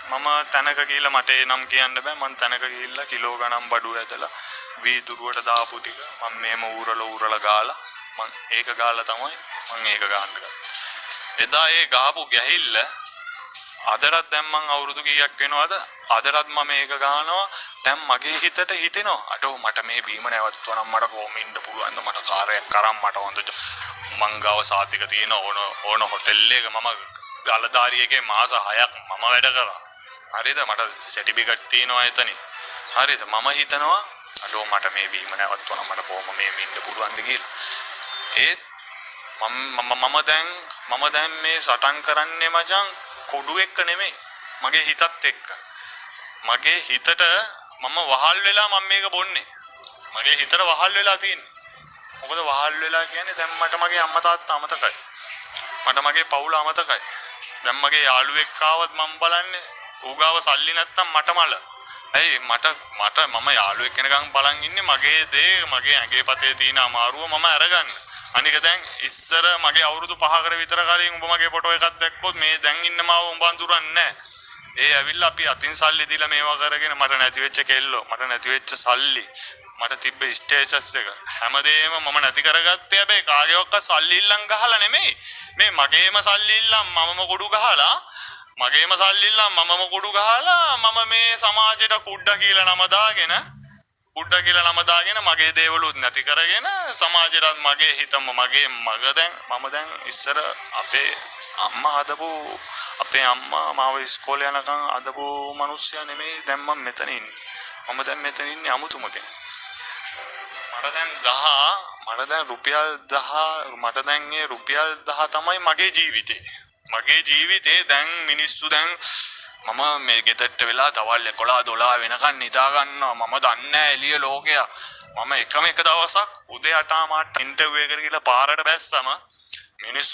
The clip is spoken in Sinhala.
මම තැනක ගිහිල්ලා මට ඒ නම් කියන්න බෑ. මම තැනක ගිහිල්ලා කිලෝ ගණන් බඩුව ඇදලා වීදුරුවට දාපු ටික මම මේම ඌරලා ගාලා මම ඒක ගාලා තමයි මම ඒක ගන්න ගත්තා. එදා ඒ ගාපු ගැහිල්ල අදටත් දැන් මං අවුරුදු කීයක් වෙනවද? අදටත් මම මේක ගන්නවා. දැන් මගේ හිතට හිතෙනවා අඩෝ මට මේ බීම නැවතුවා නම් මට කොහොම ඉන්න පුළුවන්ද? මට කාර්යයක් කරන් මට හොඳට මං ගාව සාතික තියෙන ඕන හොටෙල් එක මම ගලදාරියකේ මාස 6ක් මම වැඩ කරා. හරිද? මට සර්ටිෆිකට් තියෙනවා එතනින්. හරිද? මම හිතනවා අඩෝ මට මේ බීම නැවතුවා නම් මට කොහොම මේ ඉන්න පුළුවන්ද කියලා. ඒත් මම දැන් මේ සටන් කරන්නේ මචං කොඩු එක්ක නෙමෙයි මගේ හිතත් එක්ක. මගේ හිතට මම වහල් වෙලා මම මේක බොන්නේ. මගේ හිතට වහල් වෙලා තියෙන්නේ. මොකද වහල් වෙලා කියන්නේ දැන් මට මගේ අම්මා තාත්තා අමතකයි. මට මගේ පවුල අමතකයි. දැන් මගේ යාළුවෙක් ආවත් මම බලන්නේ ඌගාව සල්ලි නැත්තම් මට මල. ඇයි මම යාළුවෙක් කෙනකන් බලන් ඉන්නේ මගේ දේ මගේ ඇඟේ පතේ තියෙන අමාරුව මම අරගන්න. අනික දැන් ඉස්සර මගේ අවුරුදු 5කට විතර කලින් උඹ මගේ ෆොටෝ එකක් දැක්කොත් මේ දැන් ඉන්න මාව උඹ අඳුරන්නේ නැහැ. ඒ ඇවිල්ලා අපි අතින් සල්ලි දීලා මේවා කරගෙන මට නැති වෙච්ච කෙල්ලෝ මට නැති වෙච්ච සල්ලි මට තිබ්බ ස්ටේටස් එක හැමදේම මම නැති කරගත්තේ. හැබැයි කාගේවත් සල්ලි ඉල්ලන් ගහලා නෙමෙයි. මේ මගේම සල්ලි ඉල්ලන් මමම කොඩු ගහලා මගේම සල්ලි ඉල්ලන් මමම කොඩු ගහලා මම මේ සමාජයට කුඩ්ඩා කියලා නම දාගෙන මගේ දේවලුත් නැති කරගෙන සමාජයට මගේ හිතම මගේ මග මම දැන් ඉස්සර අපේ අම්මා හදපු අපේ අම්මා මාව ඉස්කෝලේ යනකම් හදපු මිනිස්සයා නෙමෙයි දැන් මම මෙතන ඉන්නේ. මම දැන් මෙතන ඉන්නේ අමුතුම කෙනෙක්. මට දැන් රුපියල් 10 තමයි මගේ ජීවිතේ. මගේ ජීවිතේ දැන් මිනිස්සු දැන් මම මේ ගෙදරට වෙලා තවල් 11 12 වෙනකන් නිදා ගන්නවා. මම දන්නේ නැහැ එළිය ලෝකයක්. මම එක දවසක් උදේ 8 මාට ඉන්ටර්විව් එකකට ගිහලා පාරට බැස්සම මිනිස්සු